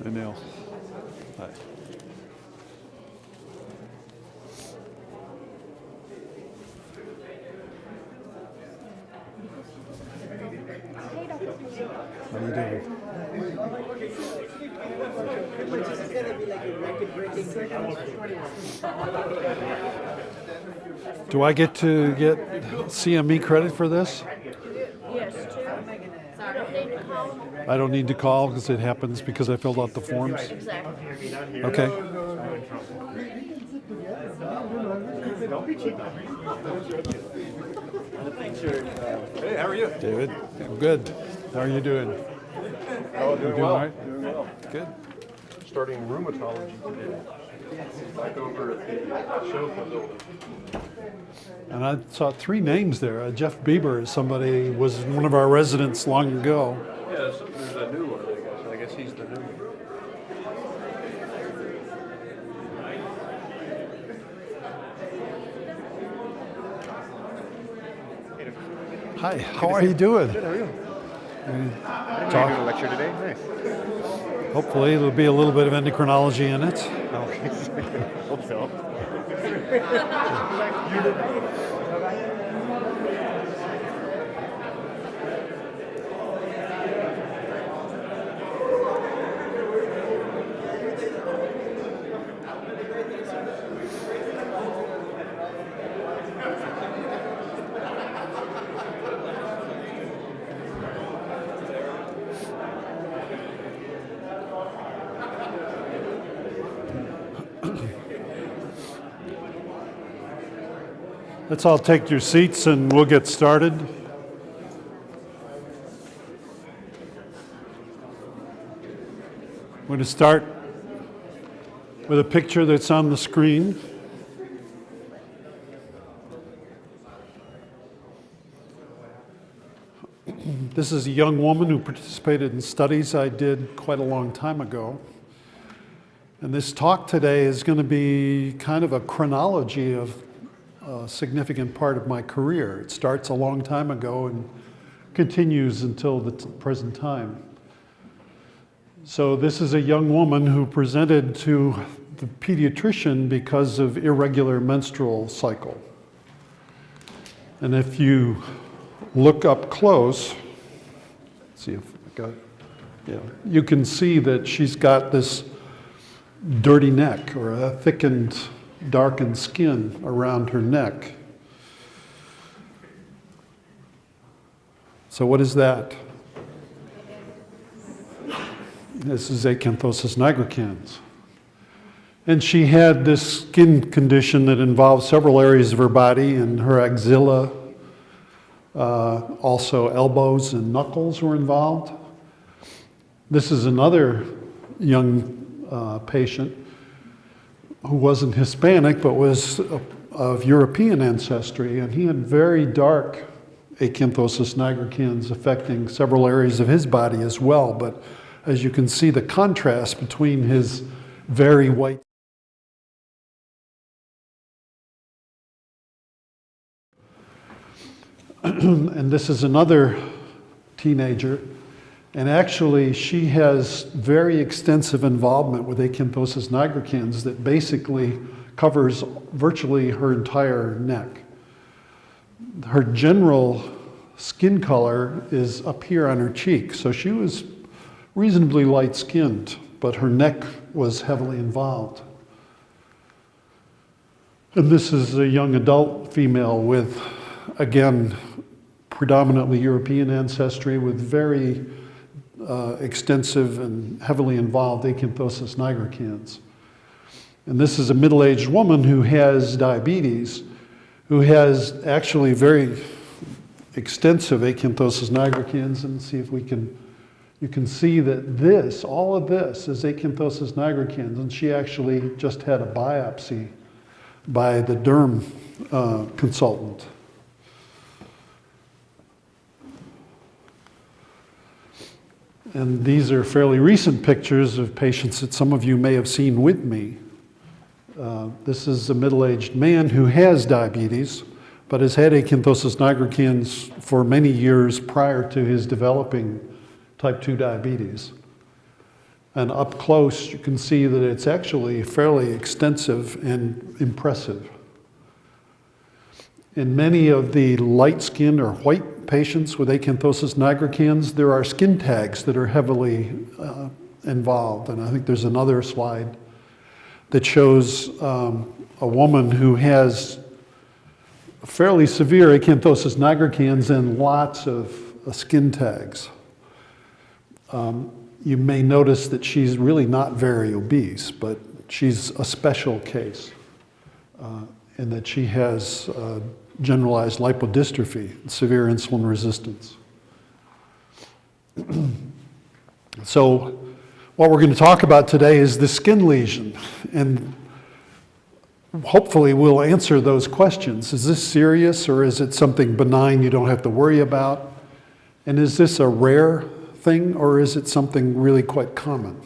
Hi, Neil. Hi. How you doing? Do I get to get CME credit for this? Yes, need to call. I don't need to call because it happens because I filled out the forms? Exactly. Okay. Hey, how are you? David, I'm good. How are you doing? Oh, doing well. All right? Doing well. Good. Starting rheumatology today. Back over at the Sofa building. And I saw three names there. Jeff Bieber is somebody, was one of our residents long ago. Yeah, there's a new one, I guess. I guess he's the new one. Hi, how are you doing? Good, how are you? Talk. Are you doing a lecture today? Nice. Hopefully there'll be a little bit of endocrinology in it. Oh, hope so. Let's all take your seats and we'll get started. We're going to start with a picture that's on the screen. This is a young woman who participated in studies I did quite a long time ago. And this talk today is going to be kind of a chronology of a significant part of my career. It starts a long time ago and continues until the present time. So this is a young woman who presented to the pediatrician because of irregular menstrual cycle. And if you look up close, see if I got, yeah, you can see that she's got this dirty neck or a thickened, darkened skin around her neck. So what is that? This is acanthosis nigricans. And she had this skin condition that involved several areas of her body, and her axilla, also elbows and knuckles were involved. This is another young patient who wasn't Hispanic but was of European ancestry, and he had very dark acanthosis nigricans affecting several areas of his body as well. But as you can see, the contrast between his very white and this is another teenager, and actually she has very extensive involvement with acanthosis nigricans that basically covers virtually her entire neck. Her general skin color is up here on her cheek, so she was reasonably light-skinned, but her neck was heavily involved. And this is a young adult female with, again, predominantly European ancestry with very extensive and heavily involved acanthosis nigricans. And this is a middle-aged woman who has diabetes, who has actually very extensive acanthosis nigricans. And see if we can, you can see that this, all of this is acanthosis nigricans, and she actually just had a biopsy by the derm consultant. And these are fairly recent pictures of patients that some of you may have seen with me. This is a middle-aged man who has diabetes, but has had acanthosis nigricans for many years prior to his developing type 2 diabetes. And up close, you can see that it's actually fairly extensive and impressive. In many of the light-skinned or white patients with acanthosis nigricans, there are skin tags that are heavily involved. And I think there's another slide that shows a woman who has fairly severe acanthosis nigricans and lots of skin tags. You may notice that she's really not very obese, but she's a special case in that she has generalized lipodystrophy, severe insulin resistance. So what we're going to talk about today is the skin lesion, and hopefully we'll answer those questions. Is this serious, or is it something benign you don't have to worry about? And is this a rare thing, or is it something really quite common?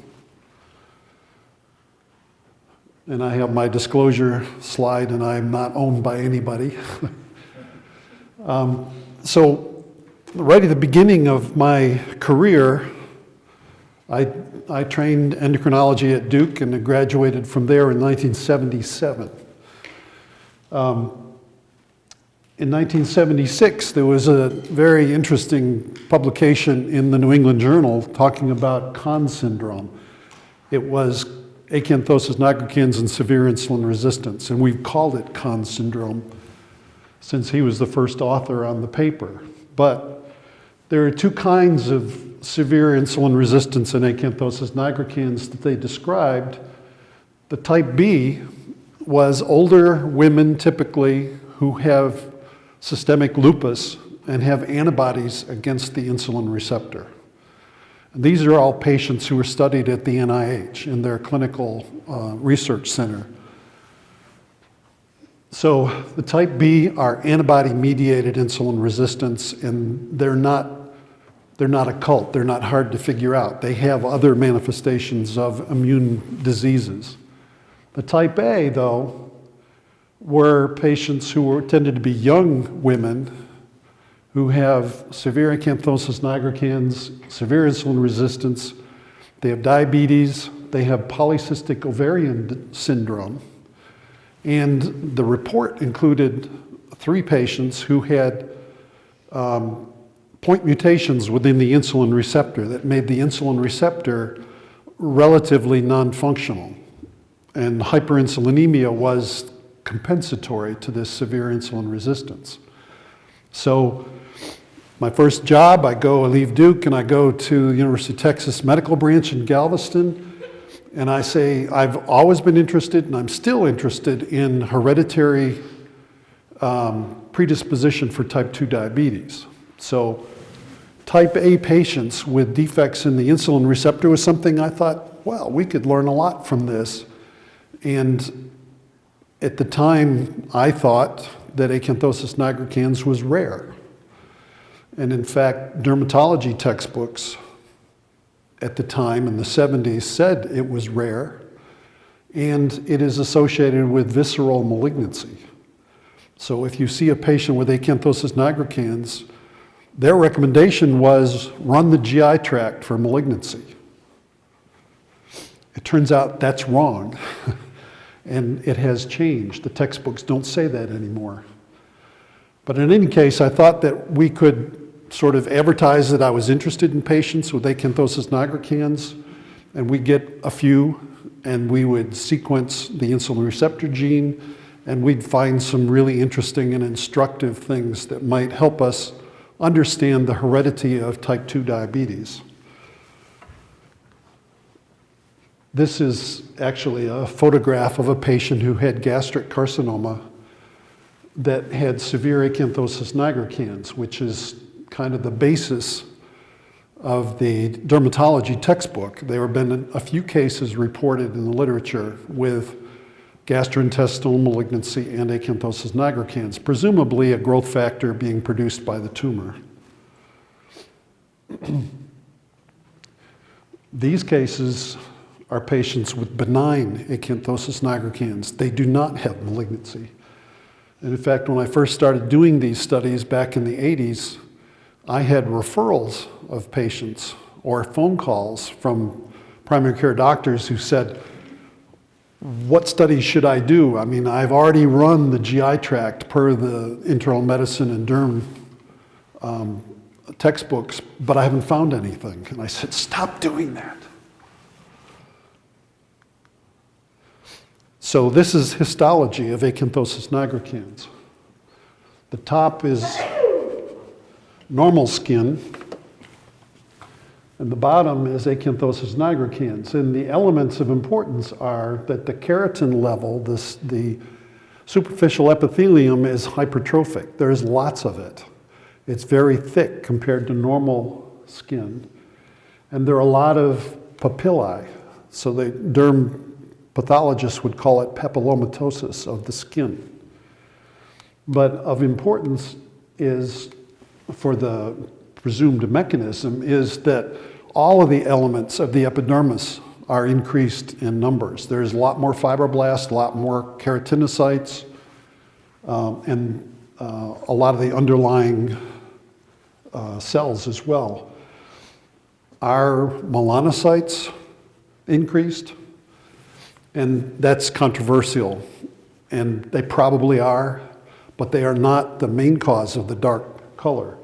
And I have my disclosure slide, and I'm not owned by anybody. So right at the beginning of my career, I trained endocrinology at Duke and I graduated from there in 1977. In 1976, there was a very interesting publication in the New England Journal talking about Conn syndrome. It was acanthosis nigricans and severe insulin resistance, and we've called it Conn syndrome since he was the first author on the paper. But there are two kinds of severe insulin resistance and acanthosis nigricans that they described. The type B was older women typically who have systemic lupus and have antibodies against the insulin receptor. And these are all patients who were studied at the NIH in their clinical research center. So the type B are antibody-mediated insulin resistance, and they're not occult, they're not hard to figure out. They have other manifestations of immune diseases. The type A, though, were patients who tended to be young women who have severe acanthosis nigricans, severe insulin resistance, they have diabetes, they have polycystic ovarian syndrome. And the report included 3 patients who had point mutations within the insulin receptor that made the insulin receptor relatively non-functional. And hyperinsulinemia was compensatory to this severe insulin resistance. So my first job, I leave Duke and I go to the University of Texas Medical Branch in Galveston, and I say I've always been interested and I'm still interested in hereditary predisposition for type 2 diabetes. So type A patients with defects in the insulin receptor was something I thought, well, we could learn a lot from this. And at the time, I thought that acanthosis nigricans was rare. And in fact, dermatology textbooks at the time in the 70s said it was rare, and it is associated with visceral malignancy. So if you see a patient with acanthosis nigricans, their recommendation was run the GI tract for malignancy. It turns out that's wrong. And it has changed. The textbooks don't say that anymore. But in any case, I thought that we could sort of advertise that I was interested in patients with acanthosis nigricans, and we'd get a few, and we would sequence the insulin receptor gene, and we'd find some really interesting and instructive things that might help us understand the heredity of type 2 diabetes. This is actually a photograph of a patient who had gastric carcinoma that had severe acanthosis nigricans, which is kind of the basis of the dermatology textbook. There have been a few cases reported in the literature with gastrointestinal malignancy and acanthosis nigricans, presumably a growth factor being produced by the tumor. These cases are patients with benign acanthosis nigricans. They do not have malignancy. And in fact, when I first started doing these studies back in the 80s, I had referrals of patients or phone calls from primary care doctors who said, what studies should I do? I mean, I've already run the GI tract per the internal medicine and derm textbooks, but I haven't found anything. And I said, stop doing that. So this is histology of acanthosis nigricans. The top is normal skin, and the bottom is acanthosis nigricans. And the elements of importance are that the keratin level, the superficial epithelium, is hypertrophic. There's lots of it. It's very thick compared to normal skin. And there are a lot of papillae. So the derm pathologists would call it papillomatosis of the skin. But of importance is, for the presumed mechanism, is that all of the elements of the epidermis are increased in numbers. There's a lot more fibroblasts, a lot more keratinocytes, and a lot of the underlying cells as well. Are melanocytes increased? And that's controversial, and they probably are, but they are not the main cause of the dark color.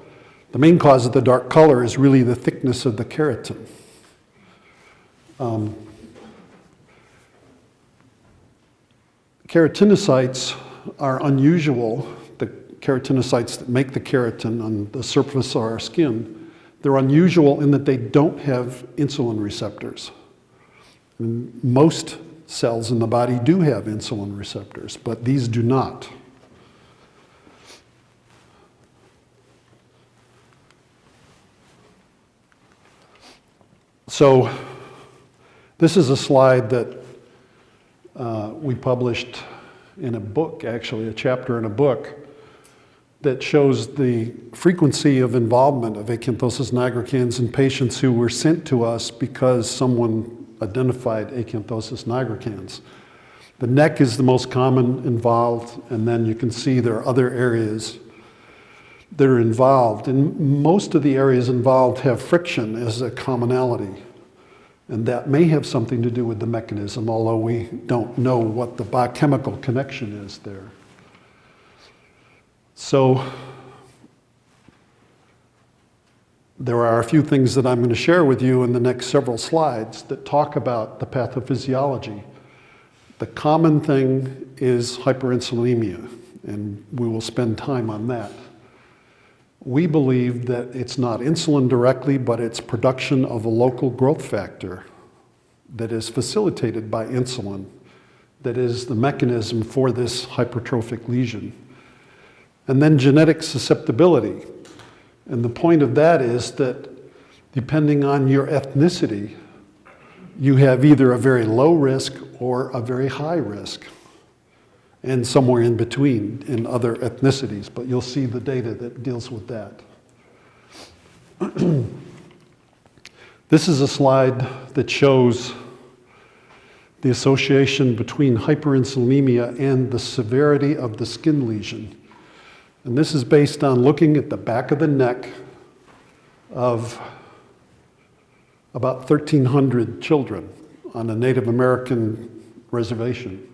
The main cause of the dark color is really the thickness of the keratin. Keratinocytes are unusual. The keratinocytes that make the keratin on the surface of our skin, they're unusual in that they don't have insulin receptors. And most cells in the body do have insulin receptors, but these do not. So this is a slide that we published in a book, actually, a chapter in a book that shows the frequency of involvement of acanthosis nigricans in patients who were sent to us because someone identified acanthosis nigricans. The neck is the most common involved, and then you can see there are other areas that are involved. And most of the areas involved have friction as a commonality. And that may have something to do with the mechanism, although we don't know what the biochemical connection is there. So there are a few things that I'm going to share with you in the next several slides that talk about the pathophysiology. The common thing is hyperinsulinemia, and we will spend time on that. We believe that it's not insulin directly, but it's production of a local growth factor that is facilitated by insulin that is the mechanism for this hypertrophic lesion. And then genetic susceptibility. And the point of that is that depending on your ethnicity, you have either a very low risk or a very high risk, and somewhere in between in other ethnicities, but you'll see the data that deals with that. This is a slide that shows the association between hyperinsulinemia and the severity of the skin lesion. And this is based on looking at the back of the neck of about 1,300 children on a Native American reservation.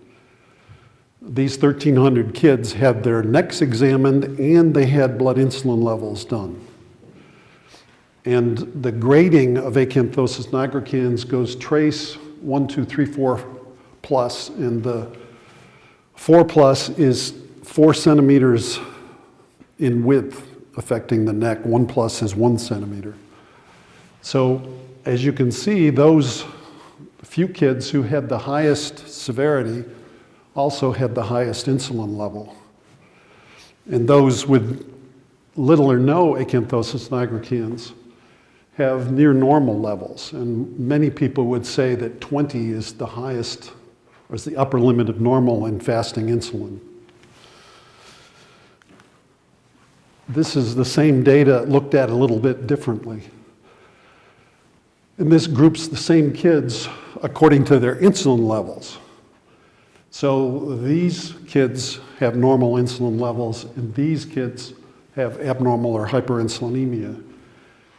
These 1,300 kids had their necks examined and they had blood insulin levels done. And the grading of acanthosis nigricans goes trace 1, 2, 3, 4 plus, and the 4 plus is 4 centimeters in width affecting the neck. 1 plus is 1 centimeter. So as you can see, those few kids who had the highest severity also had the highest insulin level. And those with little or no acanthosis nigricans have near normal levels. And many people would say that 20 is the highest, or is the upper limit of normal in fasting insulin. This is the same data looked at a little bit differently. And this groups the same kids according to their insulin levels. So these kids have normal insulin levels, and these kids have abnormal or hyperinsulinemia.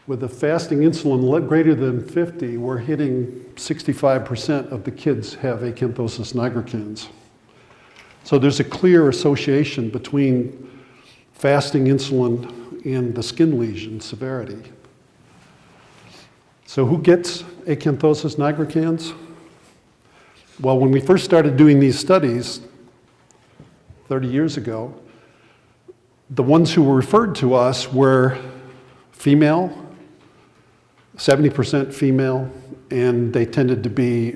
with a fasting insulin greater than 50, we're hitting 65% of the kids have acanthosis nigricans. So there's a clear association between fasting insulin and the skin lesion severity. So who gets acanthosis nigricans? Well, when we first started doing these studies 30 years ago, the ones who were referred to us were female, 70% female, and they tended to be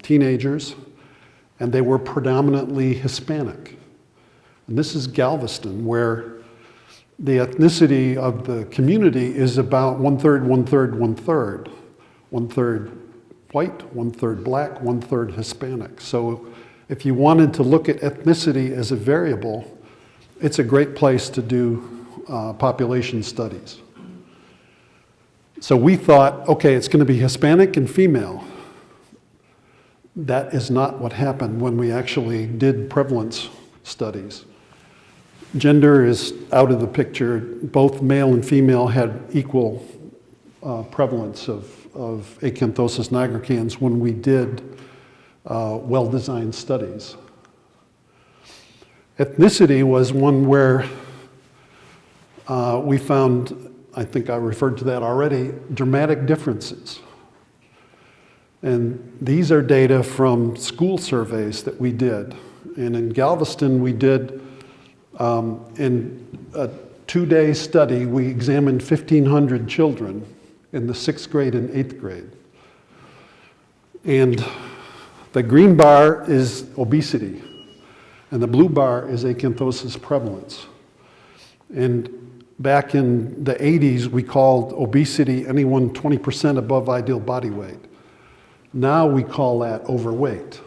teenagers, and they were predominantly Hispanic. And this is Galveston, where the ethnicity of the community is about 1/3, 1/3, 1/3. 1/3 white, 1/3 black, 1/3 Hispanic. So if you wanted to look at ethnicity as a variable, it's a great place to do population studies. So we thought, okay, it's going to be Hispanic and female. That is not what happened when we actually did prevalence studies. Gender is out of the picture. Both male and female had equal prevalence of acanthosis nigricans when we did well-designed studies. Ethnicity was one where we found, I think I referred to that already, dramatic differences. And these are data from school surveys that we did. And in Galveston, we did, in a 2-day study, we examined 1,500 children in the 6th grade and 8th grade. And the green bar is obesity, and the blue bar is acanthosis prevalence. And back in the 80s, we called obesity anyone 20% above ideal body weight. Now we call that overweight,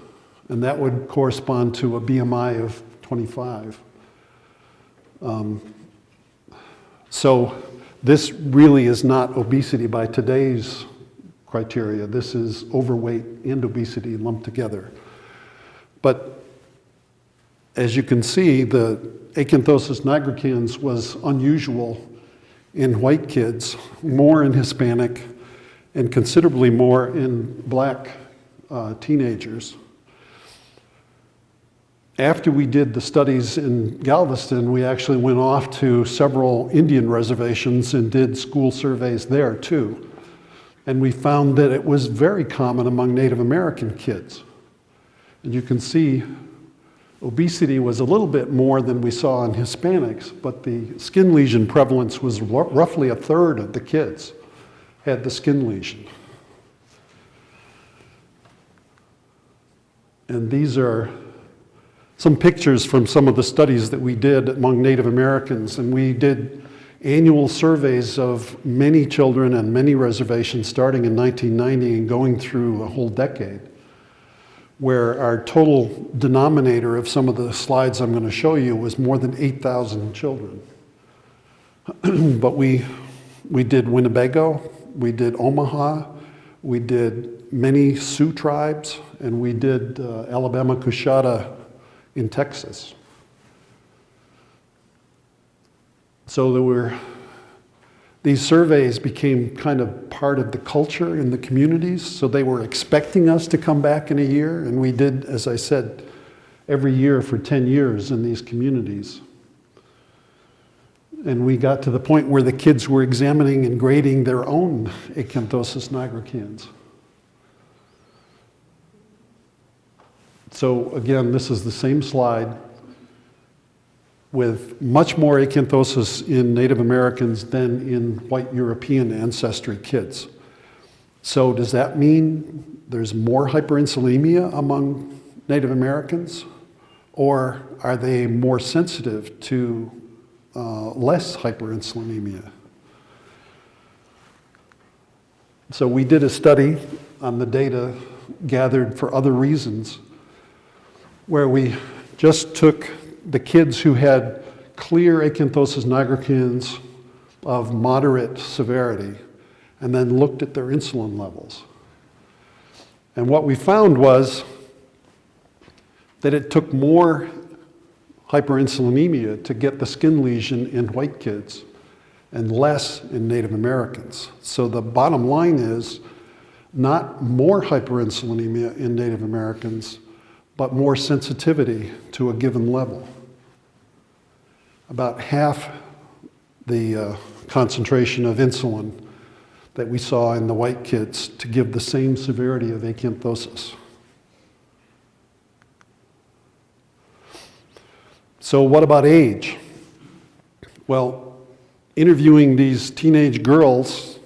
and that would correspond to a BMI of 25. So this really is not obesity by today's criteria. This is overweight and obesity lumped together. But as you can see, the acanthosis nigricans was unusual in white kids, more in Hispanic, and considerably more in black teenagers. After we did the studies in Galveston, we actually went off to several Indian reservations and did school surveys there too. And we found that it was very common among Native American kids. And you can see obesity was a little bit more than we saw in Hispanics, but the skin lesion prevalence was roughly 1/3 of the kids had the skin lesion. And these are some pictures from some of the studies that we did among Native Americans, and we did annual surveys of many children and many reservations starting in 1990 and going through a whole decade, where our total denominator of some of the slides I'm going to show you was more than 8,000 children. But we did Winnebago, we did Omaha, we did many Sioux tribes, and we did Alabama Coushatta in Texas. So these surveys became kind of part of the culture in the communities, so they were expecting us to come back in a year, and we did, as I said, every year for 10 years in these communities. And we got to the point where the kids were examining and grading their own acanthosis nigricans. So again, this is the same slide with much more acanthosis in Native Americans than in white European ancestry kids. So does that mean there's more hyperinsulinemia among Native Americans? Or are they more sensitive to less hyperinsulinemia? So we did a study on the data gathered for other reasons, where we just took the kids who had clear acanthosis nigricans of moderate severity and then looked at their insulin levels. And what we found was that it took more hyperinsulinemia to get the skin lesion in white kids and less in Native Americans. So the bottom line is not more hyperinsulinemia in Native Americans, but more sensitivity to a given level. About half the concentration of insulin that we saw in the white kids to give the same severity of acanthosis. So what about age? Well, interviewing these teenage girls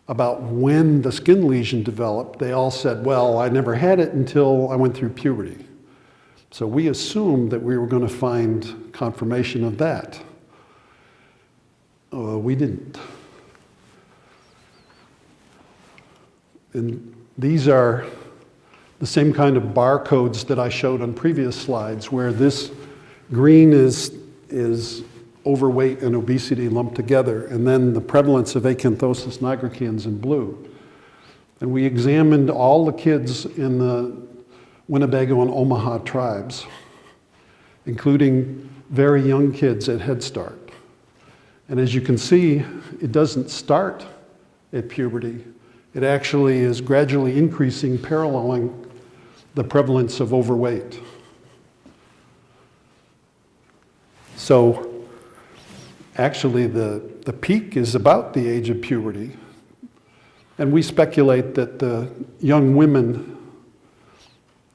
about when the skin lesion developed, they all said, well, I never had it until I went through puberty. So we assumed that we were going to find confirmation of that. We didn't. And these are the same kind of barcodes that I showed on previous slides, where this green is overweight and obesity lumped together, and then the prevalence of acanthosis nigricans in blue. And we examined all the kids in the Winnebago and Omaha tribes, including very young kids at Head Start. And as you can see, it doesn't start at puberty. It actually is gradually increasing, paralleling the prevalence of overweight. So actually the peak is about the age of puberty. And we speculate that the young women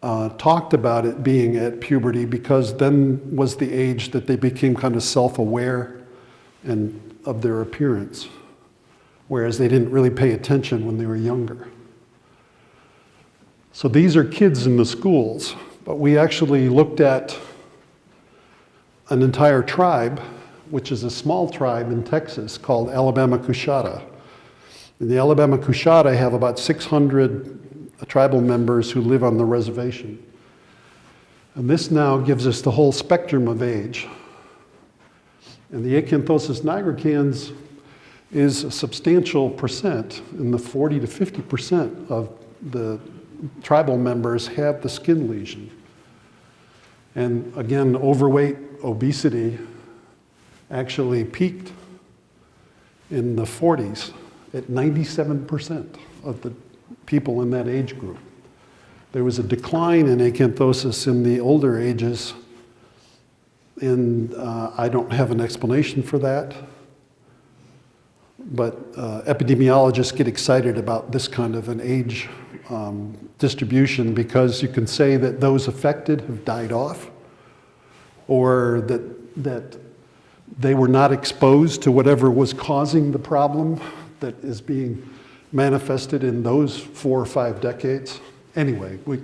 talked about it being at puberty because then was the age that they became kind of self-aware and of their appearance, whereas they didn't really pay attention when they were younger. So these are kids in the schools, but we actually looked at an entire tribe, which is a small tribe in Texas called Alabama Coushatta. And the Alabama Coushatta have about 600 tribal members who live on the reservation. And this now gives us the whole spectrum of age. And the acanthosis nigricans is a substantial percent, in the 40 to 50% of the tribal members have the skin lesion. And again, overweight, obesity actually peaked in the 40s at 97% of the people in that age group. There was a decline in acanthosis in the older ages, and I don't have an explanation for that. But epidemiologists get excited about this kind of an age distribution because you can say that those affected have died off, or that they were not exposed to whatever was causing the problem that is being manifested in those 4 or 5 decades. Anyway, we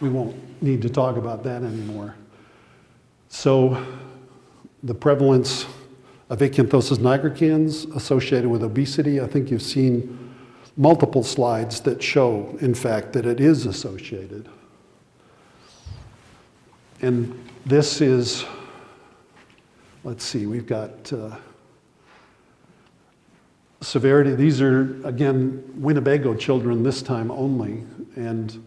won't need to talk about that anymore. So the prevalence of acanthosis nigricans associated with obesity, I think you've seen multiple slides that show, in fact, that it is associated. And this is, let's see, we've got severity. These are, again, Winnebago children this time only, and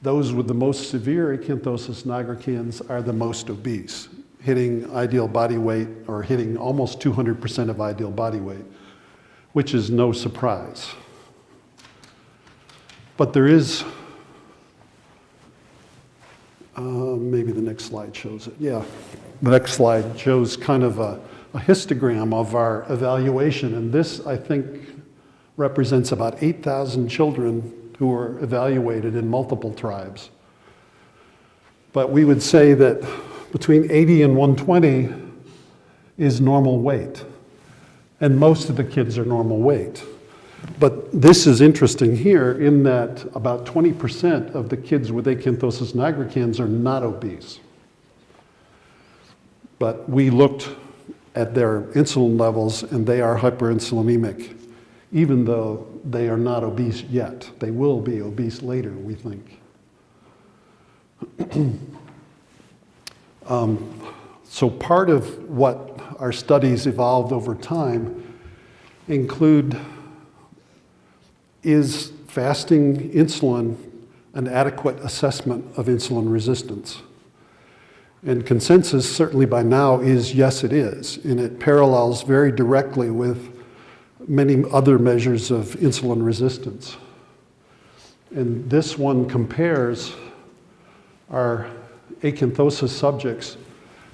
those with the most severe acanthosis nigricans are the most obese, hitting ideal body weight or hitting almost 200% of ideal body weight, which is no surprise. But there is, maybe the next slide shows it. Yeah, the next slide shows kind of a histogram of our evaluation, and this, I think, represents about 8,000 children who were evaluated in multiple tribes. But we would say that between 80 and 120 is normal weight, and most of the kids are normal weight. But this is interesting here in that about 20% of the kids with acanthosis nigricans are not obese. But we looked at their insulin levels, and they are hyperinsulinemic, even though they are not obese yet. They will be obese later, we think. So part of what our studies evolved over time include, is fasting insulin an adequate assessment of insulin resistance? And consensus, certainly by now, is yes, it is. And it parallels very directly with many other measures of insulin resistance. And this one compares our acanthosis subjects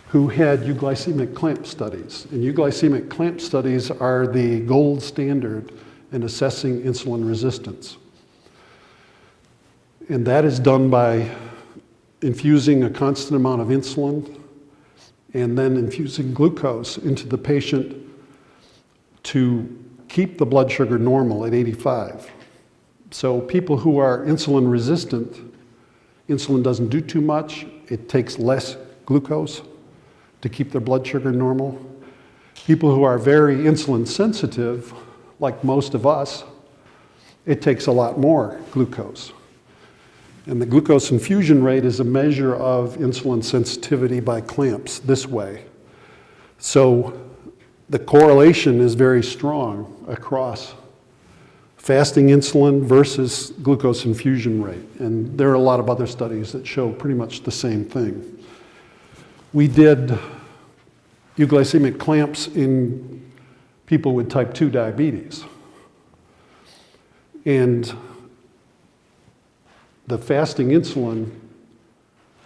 who had euglycemic clamp studies. And euglycemic clamp studies are the gold standard in assessing insulin resistance. And that is done by infusing a constant amount of insulin and then infusing glucose into the patient to keep the blood sugar normal at 85. So people who are insulin resistant, insulin doesn't do too much. It takes less glucose to keep their blood sugar normal. People who are very insulin sensitive, like most of us, it takes a lot more glucose. And the glucose infusion rate is a measure of insulin sensitivity by clamps this way. So the correlation is very strong across fasting insulin versus glucose infusion rate. And there are a lot of other studies that show pretty much the same thing. We did euglycemic clamps in people with type 2 diabetes. And the fasting insulin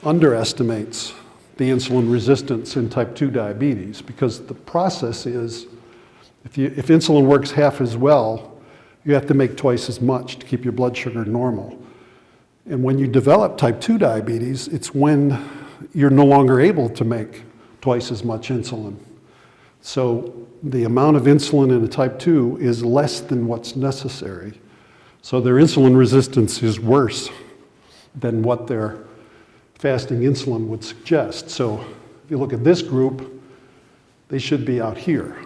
underestimates the insulin resistance in type 2 diabetes because the process is, if insulin works half as well, you have to make twice as much to keep your blood sugar normal. And when you develop type 2 diabetes, it's when you're no longer able to make twice as much insulin. So the amount of insulin in a type 2 is less than what's necessary. So their insulin resistance is worse than what their fasting insulin would suggest. So if you look at this group, they should be out here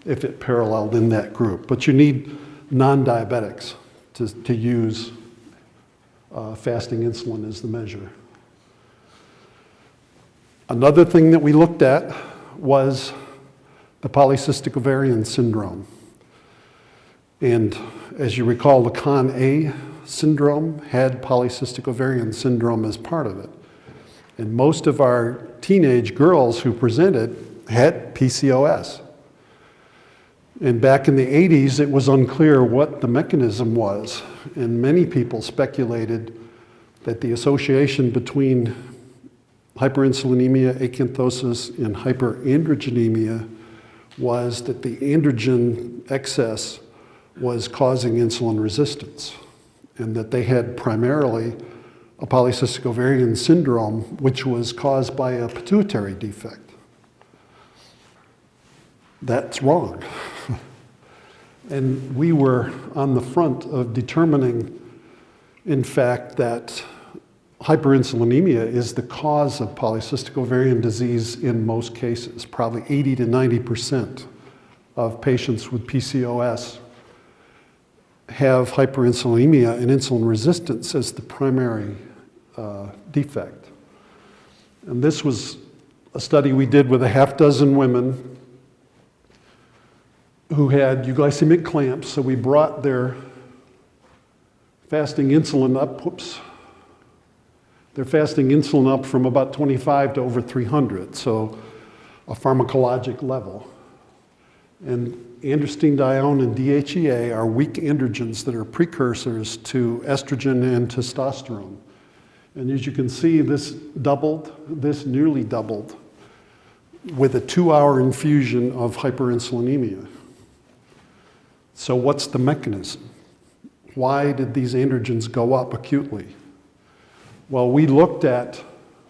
if it paralleled in that group. But you need non-diabetics to use fasting insulin as the measure. Another thing that we looked at was the polycystic ovarian syndrome. And as you recall, the Con-A syndrome had polycystic ovarian syndrome as part of it. And most of our teenage girls who presented had PCOS. And back in the 80s, it was unclear what the mechanism was. And many people speculated that the association between hyperinsulinemia, acanthosis, and hyperandrogenemia was that the androgen excess was causing insulin resistance, and that they had primarily a polycystic ovarian syndrome, which was caused by a pituitary defect. That's wrong. And we were on the front of determining, in fact, that hyperinsulinemia is the cause of polycystic ovarian disease in most cases. Probably 80 to 90% of patients with PCOS have hyperinsulinemia and insulin resistance as the primary defect. And this was a study we did with a half dozen women who had euglycemic clamps. So we brought their fasting insulin up, their fasting insulin up from about 25 to over 300, so a pharmacologic level. And androstenedione and DHEA are weak androgens that are precursors to estrogen and testosterone. And as you can see, this nearly doubled with a 2-hour infusion of hyperinsulinemia. So what's the mechanism? Why did these androgens go up acutely? Well, we looked at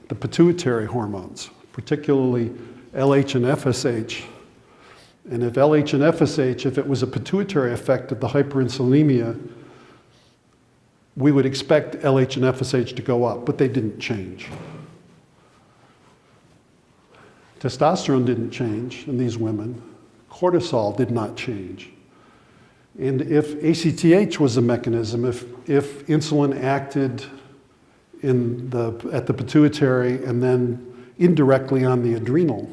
the pituitary hormones, particularly LH and FSH. And if LH and FSH, if it was a pituitary effect of the hyperinsulinemia, we would expect LH and FSH to go up, but they didn't change. Testosterone didn't change in these women. Cortisol did not change. And if ACTH was a mechanism, if insulin acted at the pituitary and then indirectly on the adrenal,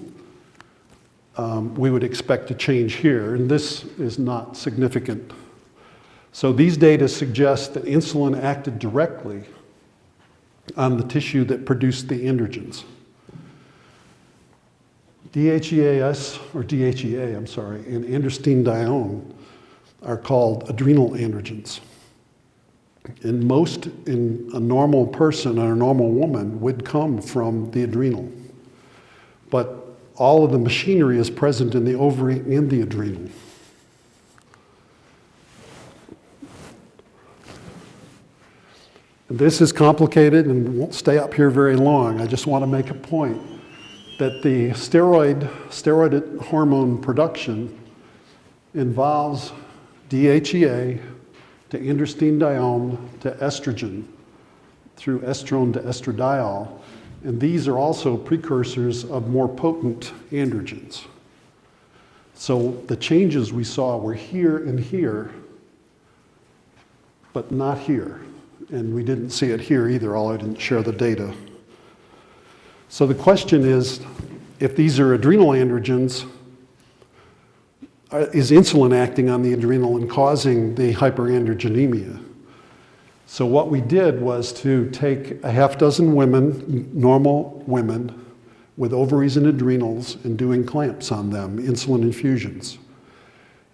we would expect a change here, and this is not significant. So these data suggest that insulin acted directly on the tissue that produced the androgens. DHEAS, or DHEA, I'm sorry, and androstenedione are called adrenal androgens. And most in a normal person or a normal woman would come from the adrenal. But all of the machinery is present in the ovary and the adrenal. And this is complicated and won't stay up here very long. I just want to make a point that the steroid hormone production involves DHEA to androstenedione to estrogen through estrone to estradiol. And these are also precursors of more potent androgens. So the changes we saw were here and here, but not here. And we didn't see it here either, although I didn't share the data. So the question is, if these are adrenal androgens, is insulin acting on the adrenal and causing the hyperandrogenemia? So what we did was to take a half dozen women, normal women, with ovaries and adrenals and doing clamps on them, insulin infusions.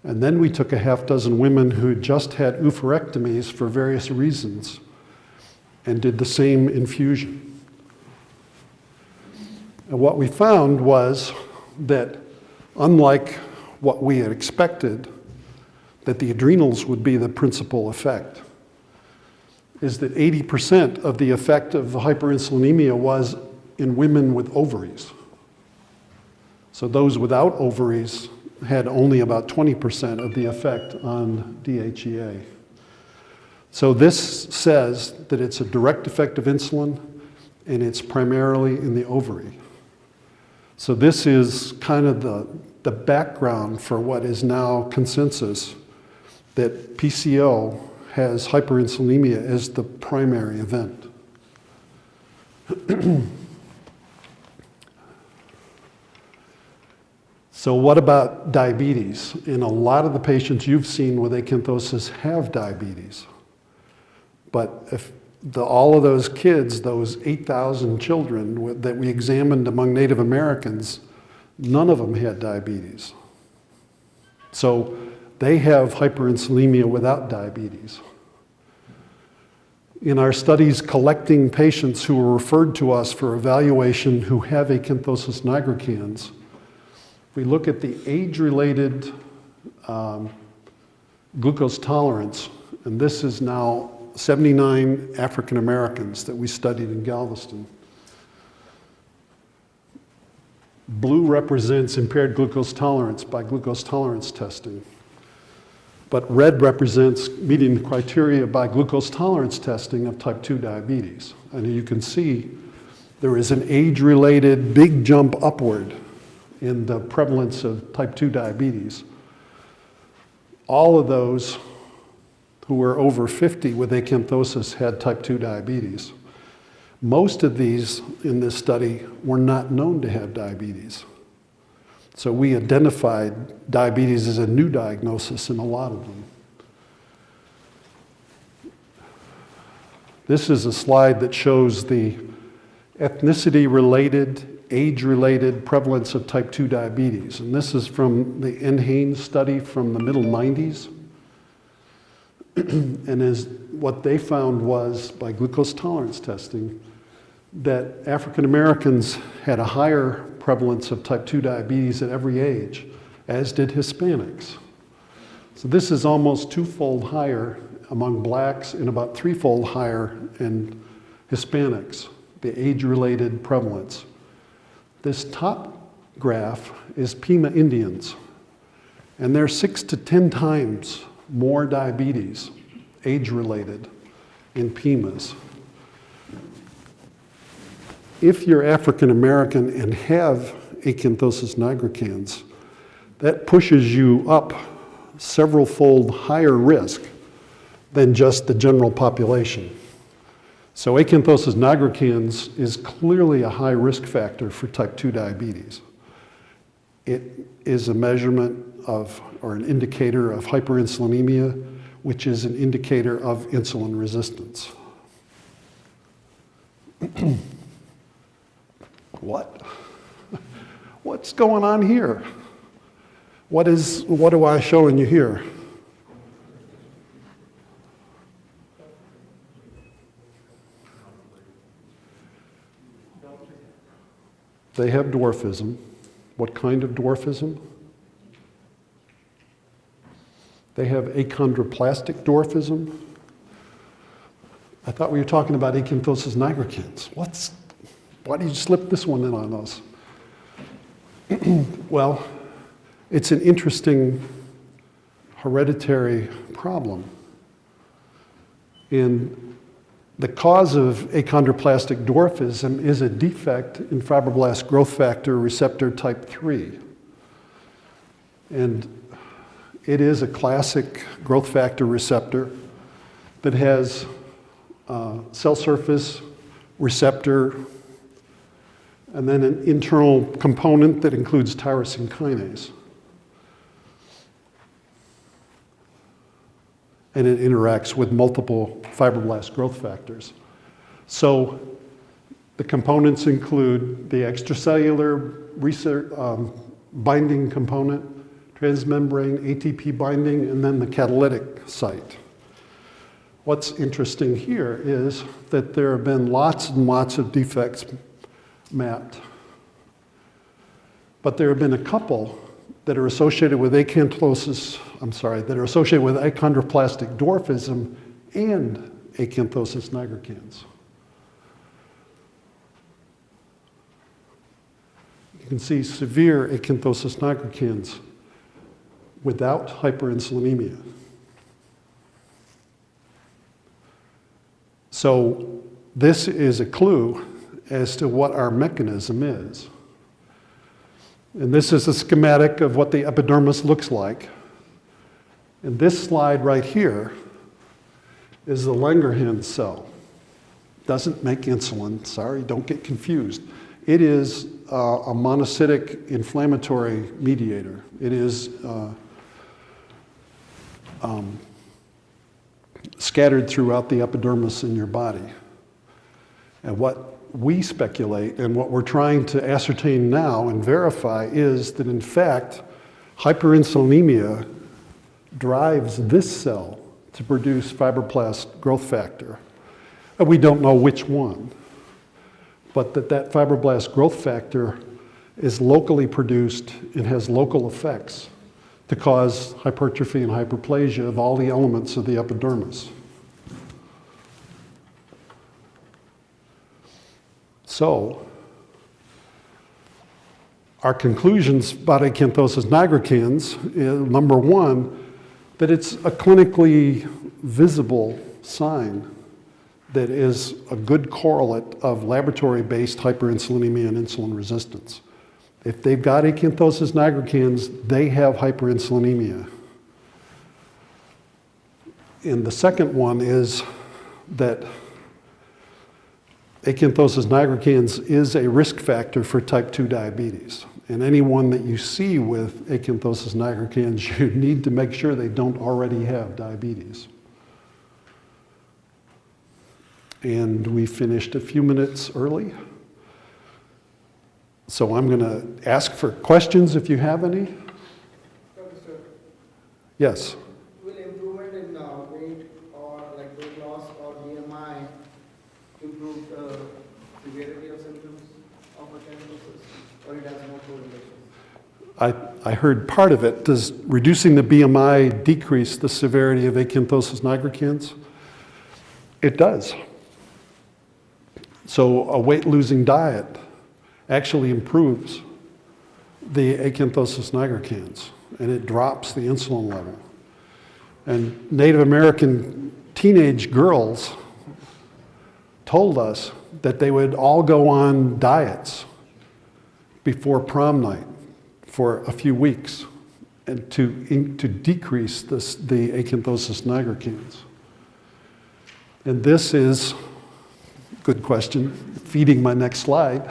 And then we took a half dozen women who just had oophorectomies for various reasons and did the same infusion. And what we found was that, unlike what we had expected, that the adrenals would be the principal effect, is that 80% of the effect of the hyperinsulinemia was in women with ovaries. So those without ovaries had only about 20% of the effect on DHEA. So this says that it's a direct effect of insulin, and it's primarily in the ovary. So this is kind of the background for what is now consensus, that PCO has hyperinsulinemia as the primary event. So what about diabetes? And a lot of the patients you've seen with acanthosis have diabetes. But if all of those kids, those 8,000 children that we examined among Native Americans, none of them had diabetes. So they have hyperinsulinemia without diabetes. In our studies collecting patients who were referred to us for evaluation who have acanthosis nigricans, we look at the age-related glucose tolerance, and this is now 79 African Americans that we studied in Galveston. Blue represents impaired glucose tolerance by glucose tolerance testing. But red represents meeting the criteria by glucose tolerance testing of type 2 diabetes. And you can see there is an age-related big jump upward in the prevalence of type 2 diabetes. All of those who were over 50 with acanthosis had type 2 diabetes. Most of these in this study were not known to have diabetes. So we identified diabetes as a new diagnosis in a lot of them. This is a slide that shows the ethnicity-related, age-related prevalence of type 2 diabetes. And this is from the NHANES study from the middle 90s. And what they found was, by glucose tolerance testing, that African Americans had a higher prevalence of type 2 diabetes at every age, as did Hispanics. So this is almost twofold higher among blacks and about threefold higher in Hispanics, the age-related prevalence. This top graph is Pima Indians, and they're 6 to 10 times more diabetes, age-related, in Pimas. If you're African American and have acanthosis nigricans, that pushes you up several-fold higher risk than just the general population. So acanthosis nigricans is clearly a high risk factor for type 2 diabetes. It is a measurement of, or an indicator of hyperinsulinemia, which is an indicator of insulin resistance. What? What's going on here? What do I showing you here? They have dwarfism. What kind of dwarfism? They have achondroplastic dwarfism. I thought we were talking about acanthosis nigricans. Why do you slip this one in on us? Well, it's an interesting hereditary problem. And the cause of achondroplastic dwarfism is a defect in fibroblast growth factor receptor type 3. And it is a classic growth factor receptor that has cell surface receptor and then an internal component that includes tyrosine kinase. And it interacts with multiple fibroblast growth factors. So the components include the extracellular binding component, transmembrane ATP binding, and then the catalytic site. What's interesting here is that there have been lots and lots of defects mapped. But there have been a couple that are associated with that are associated with achondroplastic dwarfism and acanthosis nigricans. You can see severe acanthosis nigricans without hyperinsulinemia. So this is a clue as to what our mechanism is. And this is a schematic of what the epidermis looks like. And this slide right here is the Langerhans cell. Doesn't make insulin, sorry, don't get confused. It is a monocytic inflammatory mediator. It is scattered throughout the epidermis in your body. And what we speculate and what we're trying to ascertain now and verify is that in fact, hyperinsulinemia drives this cell to produce fibroblast growth factor. And we don't know which one, but that fibroblast growth factor is locally produced and has local effects to cause hypertrophy and hyperplasia of all the elements of the epidermis. So, our conclusions about acanthosis nigricans is, number one, that it's a clinically visible sign that is a good correlate of laboratory-based hyperinsulinemia and insulin resistance. If they've got acanthosis nigricans, they have hyperinsulinemia. And the second one is that acanthosis nigricans is a risk factor for type 2 diabetes. And anyone that you see with acanthosis nigricans, you need to make sure they don't already have diabetes. And we finished a few minutes early. So I'm going to ask for questions if you have any. Dr. Stewart, Yes. will improvement in weight or like weight loss or BMI improve the severity of symptoms of acanthosis, or it has no correlation? I heard part of it. Does reducing the BMI decrease the severity of acanthosis nigricans? It does. So a weight-losing diet actually improves the acanthosis nigricans, and it drops the insulin level. And Native American teenage girls told us that they would all go on diets before prom night for a few weeks and to decrease the acanthosis nigricans. And this is, good question, feeding my next slide.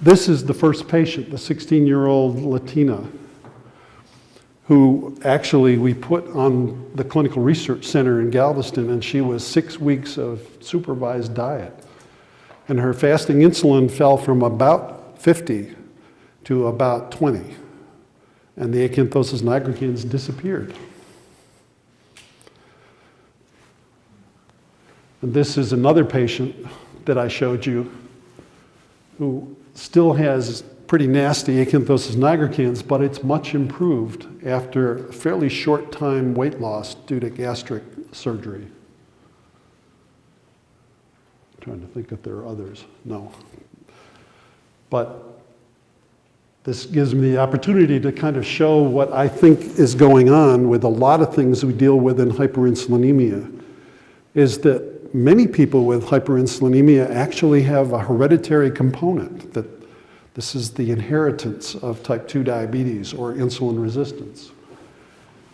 This is the first patient, the 16-year-old Latina, who actually we put on the Clinical Research Center in Galveston, and she was 6 weeks of supervised diet. And her fasting insulin fell from about 50 to about 20. And the acanthosis nigricans disappeared. And this is another patient that I showed you who still has pretty nasty acanthosis nigricans, but it's much improved after a fairly short time weight loss due to gastric surgery. I'm trying to think if there are others. No. But this gives me the opportunity to kind of show what I think is going on with a lot of things we deal with in hyperinsulinemia, is that many people with hyperinsulinemia actually have a hereditary component, that this is the inheritance of type 2 diabetes or insulin resistance.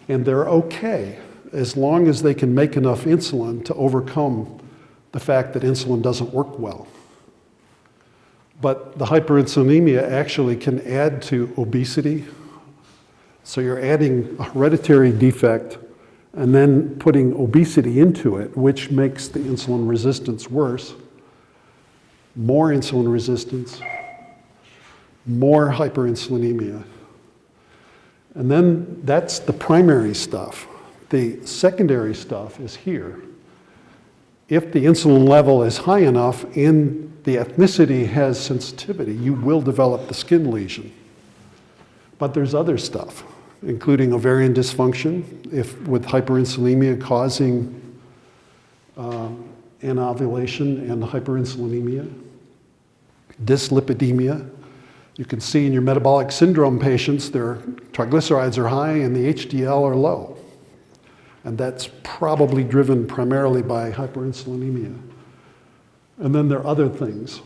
And they're okay as long as they can make enough insulin to overcome the fact that insulin doesn't work well. But the hyperinsulinemia actually can add to obesity. So you're adding a hereditary defect and then putting obesity into it, which makes the insulin resistance worse. More insulin resistance, more hyperinsulinemia. And then that's the primary stuff. The secondary stuff is here. If the insulin level is high enough and the ethnicity has sensitivity, you will develop the skin lesion. But there's other stuff, including ovarian dysfunction, if with hyperinsulinemia causing anovulation and hyperinsulinemia, dyslipidemia. You can see in your metabolic syndrome patients, their triglycerides are high and the HDL are low. And that's probably driven primarily by hyperinsulinemia. And then there are other things,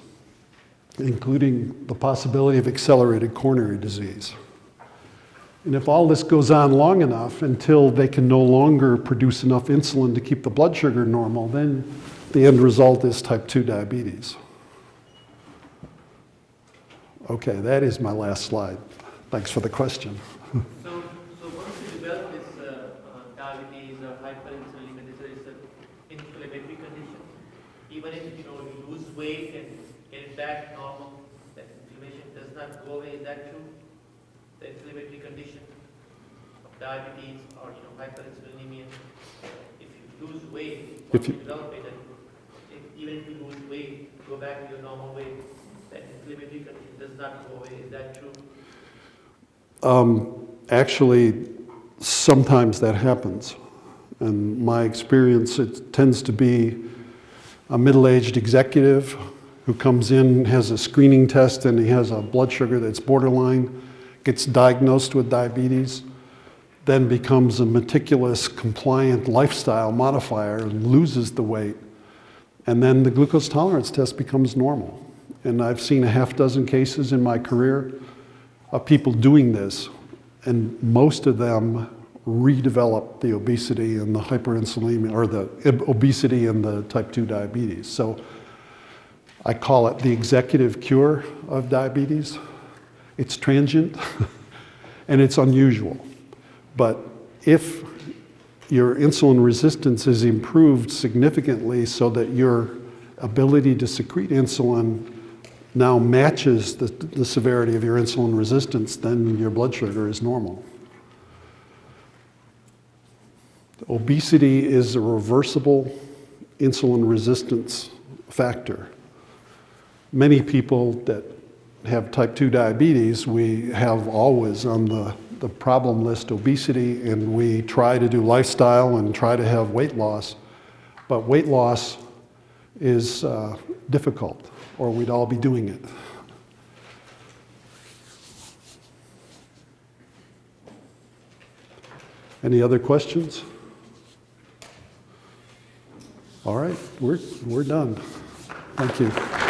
including the possibility of accelerated coronary disease. And if all this goes on long enough until they can no longer produce enough insulin to keep the blood sugar normal, then the end result is type 2 diabetes. Okay, that is my last slide. Thanks for the question. So once you develop this diabetes or hyperinsulinemia, this is an inflammatory condition. Even if you lose weight and get it back normal, that inflammation does not go away. Is that true? The inflammatory condition of diabetes or hyperinsulinemia. If you lose weight, once you develop it, and even if you lose weight, go back to your normal weight, that inflammatory condition does not go away. Is that true? Actually, sometimes that happens. In my experience, it tends to be a middle-aged executive who comes in, has a screening test, and he has a blood sugar that's borderline, gets diagnosed with diabetes, then becomes a meticulous, compliant lifestyle modifier and loses the weight. And then the glucose tolerance test becomes normal. And I've seen a half dozen cases in my career of people doing this, and most of them redevelop the obesity and the hyperinsulinemia, or the obesity and the type 2 diabetes. So I call it the executive cure of diabetes. It's transient and it's unusual. But if your insulin resistance is improved significantly so that your ability to secrete insulin now matches the severity of your insulin resistance, then your blood sugar is normal. Obesity is a reversible insulin resistance factor. Many people that have type 2 diabetes, we have always on the problem list obesity, and we try to do lifestyle and try to have weight loss. But weight loss is difficult, or we'd all be doing it. Any other questions? All right, we're done. Thank you.